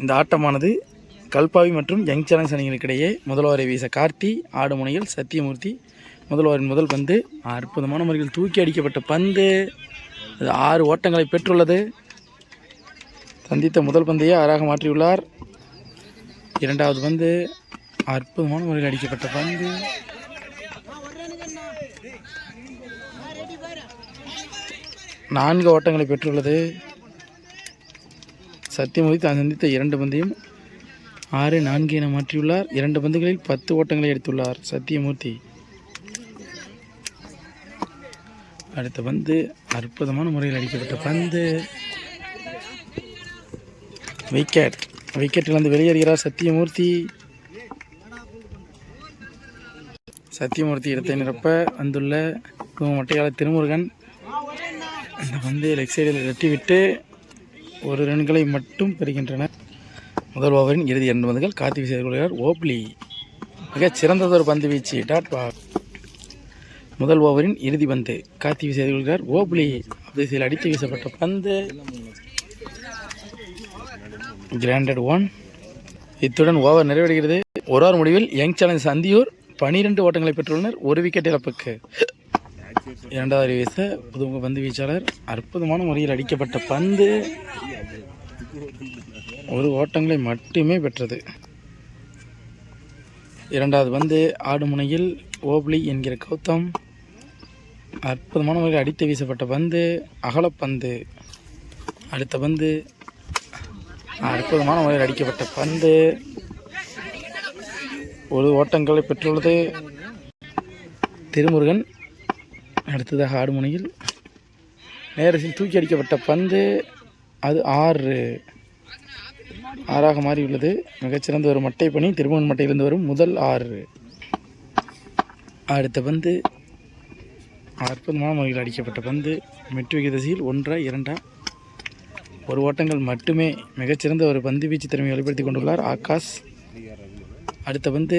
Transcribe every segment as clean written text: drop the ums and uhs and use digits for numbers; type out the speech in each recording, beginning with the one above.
இந்த ஆட்டமானது கல்பாவி மற்றும் young challenge அணிகளுக்கிடையே முதல் ஓவரை வீச கார்த்தி, ஆடுமுனையில் சத்தியமூர்த்தி. முதல் ஓவரின் முதல் பந்து அற்புதமான முறையில் தூக்கி அடிக்கப்பட்ட பந்து. அது 6 ஓட்டங்களை பெற்றுள்ளது. சந்தித்த முதல் பந்தையே 6ஆக மாற்றியுள்ளார். இரண்டாவது பந்து அற்புதமான முறையில் அடிக்கப்பட்ட பந்து. 4 ஓட்டங்களை பெற்றுள்ளது. சத்தியமூர்த்தி தான் சந்தித்த 2 பந்தையும் 6-4 என மாற்றியுள்ளார். 2 பந்துகளில் 10 ஓட்டங்களை எடுத்துள்ளார் சத்தியமூர்த்தி. அடுத்த பந்து அற்புதமான முறையில் அடிக்கப்பட்ட பந்து. விக்கெட்டிலிருந்து வெளியேறுகிறார் சத்தியமூர்த்தி. இடத்தை நிரப்ப வந்துள்ள மட்டையாளர் திருமுருகன் அந்த பந்தை லெக் சைடில் வெட்டிவிட்டு 1 ரன்களை மட்டும் பெறுகின்றனர். முதல் ஓவரின் இறுதி 2 பந்துகள் கார்த்தி வீசி எதிர்கொள்கிறார் ஓப்லி. மிகச் சிறந்ததொரு பந்து வீச்சு டாட் பால். முதல் ஓவரின் இறுதி பந்து கார்த்தி வீசி எதிர்கொள்கிறார் ஓப்லி. திசையில் அடித்து வீசப்பட்ட பந்து கிராண்டட் 1. இத்துடன் ஓவர் நிறைவடைகிறது. ஒரு ஓவர் முடிவில் யங் சேலஞ்ச் சந்தியூர் 12 ஓட்டங்களை பெற்றுள்ளனர். 1 விக்கெட் இழப்புக்கு. இரண்டாவது வீச புதுமுக பந்து வீச்சாளர் அற்புதமான முறையில் அடிக்கப்பட்ட பந்து 1 ஓட்டங்களை மட்டுமே பெற்றது. இரண்டாவது பந்து ஆடுமுனையில் ஓப்லி என்கிற கௌதம். அற்புதமான முறையில் அடித்து வீசப்பட்ட பந்து அகலப்பந்து. அடுத்த பந்து அற்புதமான முறையில் அடிக்கப்பட்ட பந்து 1 ஓட்டங்களை பெற்றுள்ளது திருமுருகன். அடுத்ததாக ஆடுமுனையில் நேரத்தில் தூக்கி அடிக்கப்பட்ட பந்து அது 6ஆக மாறியுள்ளது. மிகச்சிறந்த ஒரு மட்டை பணி திருமுருகன் மட்டையிலிருந்து வரும் முதல் 6. அடுத்த பந்து அற்புதமான முறையில் அடிக்கப்பட்ட பந்து மெட்டுவிக திசையில் 1-2 1 ஓட்டங்கள் மட்டுமே. மிகச்சிறந்த ஒரு பந்து வீச்சு திறமையை வெளிப்படுத்தி கொண்டுள்ளார் ஆகாஷ். அடுத்த பந்து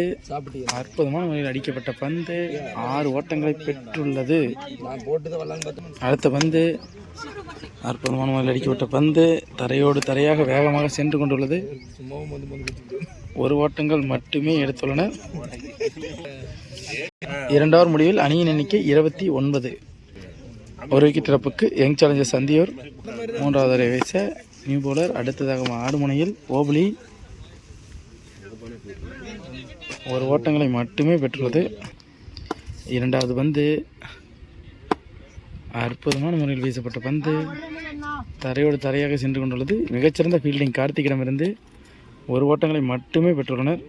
அற்புதமான முறையில் அடிக்கப்பட்ட பந்து 6 ஓட்டங்களை பெற்றுள்ளது. அடுத்த பந்து அற்புதமான முறையில் அடிக்கப்பட்ட பந்து தரையோடு தரையாக வேகமாக சென்று கொண்டுள்ளது. 1 ஓட்டங்கள் மட்டுமே எடுத்துள்ளனர். 2 ஓவர் முடிவில் அணியின் எண்ணிக்கை 29. 1 விக்கெட் இழப்புக்கு யங் சேலஞ்சர் சந்தியூர். 3வது வீச நியூ பவுலர். அடுத்ததாக ஆடுமுனையில் ஓப்லி 1 ஓட்டங்களை மட்டுமே பெற்றுள்ளது. இரண்டாவது பந்து அற்புதமான முறையில் வீசப்பட்ட பந்து தரையோடு தரையாக சென்று கொண்டுள்ளது. மிகச்சிறந்த ஃபீல்டிங் கார்த்திக்கிடமிருந்து 1 ஓட்டங்களை மட்டுமே பெற்றுள்ளனர்.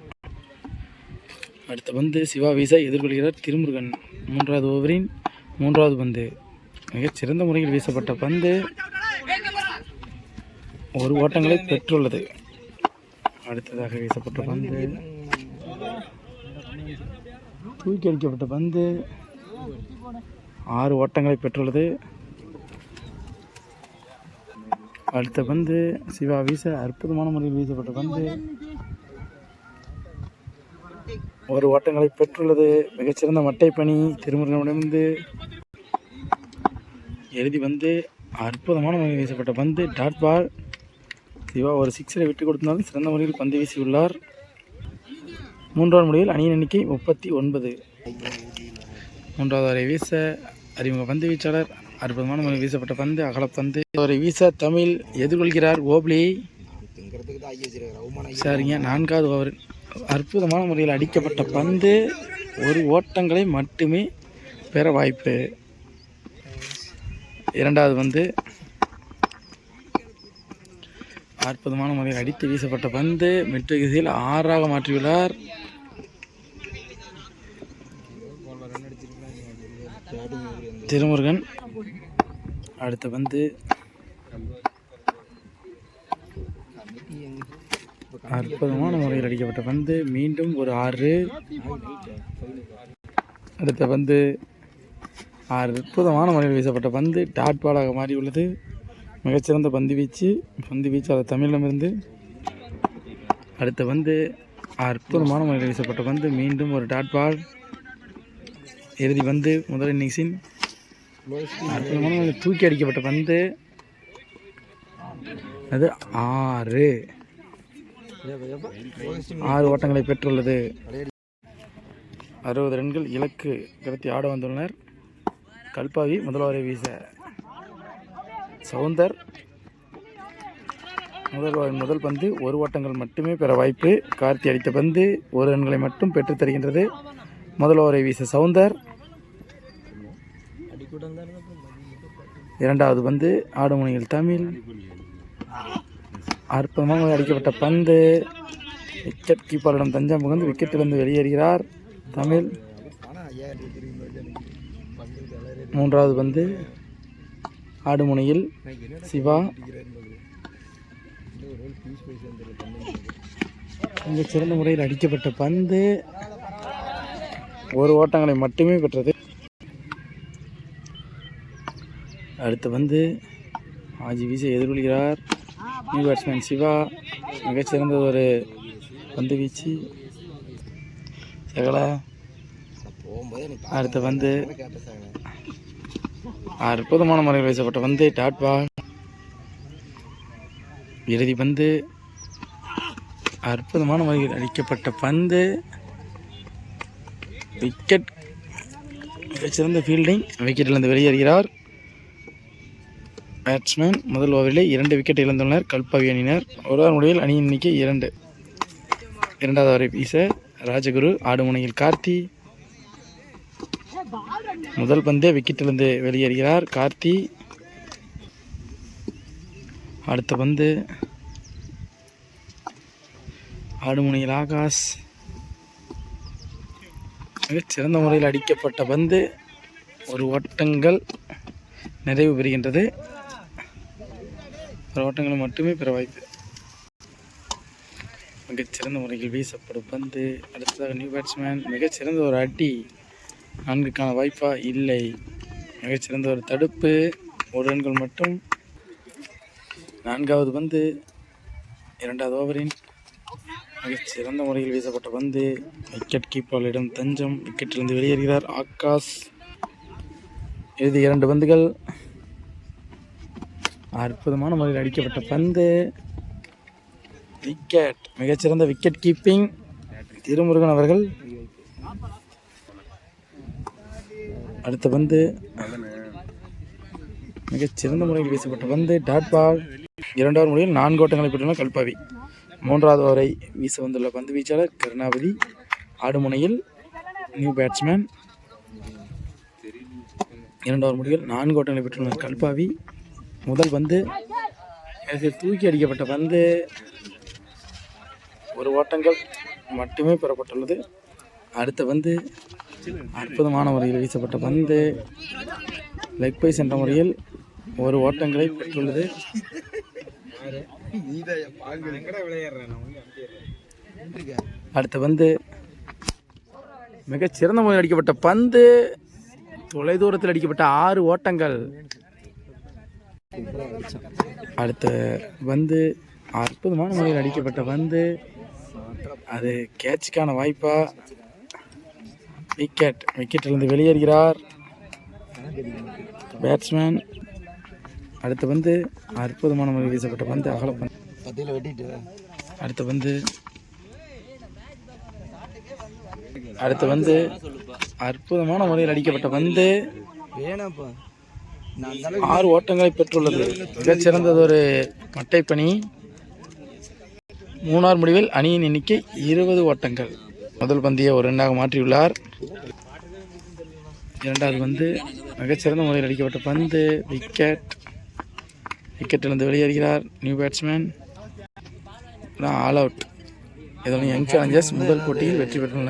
அடுத்த பந்து சிவா வீச எதிர்கொள்கிறார் திருமுருகன். 3வது ஓவரின் 3வது பந்து மிகச்சிறந்த முறையில் வீசப்பட்ட பந்து 1 ஓட்டங்களை பெற்றுள்ளது. அடுத்ததாக வீசப்பட்ட பந்து தூக்கி அடிக்கப்பட்ட பந்து 6 ஓட்டங்களை பெற்றுள்ளது. அடுத்த பந்து சிவா வீச அற்புதமான முறையில் வீசப்பட்ட பந்து 1 ஓட்டங்களை பெற்றுள்ளது. மிகச்சிறந்த மட்டை பணி திருமுருகனிடமிருந்து. இறுதி பந்து அற்புதமான முறையில் வீசப்பட்ட பந்து டாட் பால். சிவா ஒரு 6 விட்டு கொடுத்தாலும் சிறந்த முறையில் பந்து வீசியுள்ளார். 3வது முடிவில் அணியின் எண்ணிக்கை 39. 3வது ஓவரை வீச அறிமுக பந்து வீச்சாளர் அற்புதமான முறையில் வீசப்பட்ட பந்து அகலப்பந்து. ஓவரை வீச தமிழ் எதிர்கொள்கிறார் ஓப்லி. சரிங்க. 4வது ஓவர் அற்புதமான முறையில் அடிக்கப்பட்ட பந்து 1 ஓட்டங்களை மட்டுமே பெற வாய்ப்பு. 2வது பந்து அற்புதமான முறையில் அடித்து வீசப்பட்ட பந்து மெட்டு திசையில் 6ஆக மாற்றியுள்ளார் திருமுருகன். அடுத்த பந்து அற்புதமான முறையில் அடிக்கப்பட்ட பந்து மீண்டும் ஒரு 6. அடுத்த பந்து அற்புதமான முறையில் வீசப்பட்ட பந்து டாட் பாலாக மாறியுள்ளது. மிகச்சிறந்த பந்து வீச்சாளர் தமிழிடமிருந்து. அடுத்த பந்து அற்புதமான முறையில் வீசப்பட்ட பந்து மீண்டும் ஒரு டாட் பால். இறுதி பந்து முதல் இன்னிங்ஸின் அற்புதமான முறையில் தூக்கி அடிக்கப்பட்ட பந்து அது 6. 6 ஓட்டங்களை பெற்றுள்ளது. 60 ரன்கள் இலக்கு கடத்தி ஆட வந்துள்ளனர். கல்பாவி முதல் ஓவரை வீச சவுந்தர் முதல் பந்து 1 ஓட்டங்கள் மட்டுமே பெற வாய்ப்பு. கார்த்தி அடித்த பந்து 1 ரன்களை மட்டும் பெற்றுத் தருகின்றது. முதல் ஓவரை வீச சவுந்தர். 2வது பந்து ஆடுமுனையில் தமிழ். அற்புதமாக அடிக்கப்பட்ட பந்து. விக்கெட் கீப்பரிடம் தஞ்சம் புகுந்து விக்கெட்டிலிருந்து வெளியேறுகிறார் தமிழ். 3வது பந்து ஆடுமுனையில் சிவா. மிகச் சிறந்த முறையில் அடிக்கப்பட்ட பந்து 1 ஓட்டங்களை மட்டுமே பெற்றது. அடுத்த பந்து ஆஜி வீச எதிர்கொள்கிறார் நியூ பேட்ஸ்மேன் சிவா. மிகச்சிறந்த ஒரு பந்து வீச்சு சகல. அடுத்த பந்து அற்புதமான முறையில் வீசப்பட்ட பந்து டாட் பால். இறுதி பந்து அற்புதமான முறையில் அடிக்கப்பட்ட பந்து விக்கெட். மிகச்சிறந்த ஃபீல்டிங். விக்கெட்டிலிருந்து வெளியேறுகிறார் பேட்ஸ்மேன். முதல் ஓவரிலே 2 விக்கெட் இழந்துள்ளனர் கல்பாவி அணியினர். ஒரு ஓவர் முடிவில் அணியின் எண்ணிக்கை 2. 2வது ஓவரை வீச ராஜகுரு. ஆடுமுனையில் கார்த்தி. முதல் பந்தே விக்கெட்டிலிருந்து வெளியேறுகிறார் கார்த்தி. அடுத்த பந்து ஆடுமுனையில் ஆகாஷ். மிகச் சிறந்த முறையில் அடிக்கப்பட்ட பந்து 1 ஓட்டங்கள் நிறைவு பெறுகின்றது. 1 ஓட்டங்கள் மட்டுமே பெற வாய்ப்பு. மிகச்சிறந்த முறையில் வீசப்படும் பந்து. அடுத்ததாக நியூ பேட்ஸ்மேன். மிகச்சிறந்த ஒரு அடி. 4க்கான வாய்ப்பா இல்லை. மிகச்சிறந்த ஒரு தடுப்பு. 1 ரன்கள் மட்டும். 4வது பந்து 2வது ஓவரின் மிகச்சிறந்த முறையில் வீசப்பட்ட பந்து. விக்கெட் கீப்பரிடம் தஞ்சம். விக்கெட்டிலிருந்து வெளியேறுகிறார் ஆகாஷ். இறுதி 2 பந்துகள் அற்புதமான முறையில் அடிக்கப்பட்ட பந்து விக்கெட். மிகச்சிறந்த விக்கெட் கீப்பிங் திருமுருகன் அவர்கள். அடுத்த பந்து மிகச்சிறந்த முறையில் வீசப்பட்ட பந்து டாட் பால். 2வது முறையில் 4 ஓட்டங்களை பெற்றுள்ள கல்பாவி. 3வது ஓவரை வீச வந்துள்ள பந்து வீச்சாளர் கருணாபதி. ஆடுமுனையில் நியூ பேட்ஸ்மேன். 2வது முடிவில் 4 ஓட்டங்களை பெற்றுள்ளனர் கல்பாவி. முதல் பந்து தூக்கி அடிக்கப்பட்ட பந்து 1 ஓட்டங்கள் மட்டுமே பெறப்பட்டுள்ளது. அடுத்த பந்து அற்புதமான முறையில் வீசப்பட்ட பந்து லெக் பை சென்ற முறையில் 1 ஓட்டங்களை பெற்றுள்ளது. அடுத்த பந்து மிகச் சிறந்த முறையில் அடிக்கப்பட்ட பந்து தொலைதூரத்தில் அடிக்கப்பட்ட 6 ஓட்டங்கள். அடுத்த பந்து அற்புதமான முறையில் அடிக்கப்பட்ட பந்து. அது கேட்சுக்கான வாய்ப்பா விக்கெட். விக்கெட்டிலிருந்து வெளியேறுகிறார் பேட்ஸ்மேன். அடுத்த பந்து அற்புதமான முறையில் வீசப்பட்ட பந்து அகல பந்து. அடுத்த பந்து அற்புதமான முறையில் அடிக்கப்பட்ட பந்து 6 ஓட்டங்களை பெற்றுள்ளது. மிகச்சிறந்தது ஒரு மட்டைப்பணி. 3வது முடிவில் அணியின் எண்ணிக்கை 20 ஓட்டங்கள். முதல் பந்தியை 1 ரன்னாக மாற்றியுள்ளார். 2வது பந்து மிகச்சிறந்த முறையில் அடிக்கப்பட்ட பந்து விக்கெட். விக்கெட்டிலிருந்து வெளியேறுகிறார் நியூ பேட்ஸ்மேன். All out. இதனால் யங் சேலஞ்சர்ஸ் முதல் போட்டியில் வெற்றி பெற்றுள்ளனர்.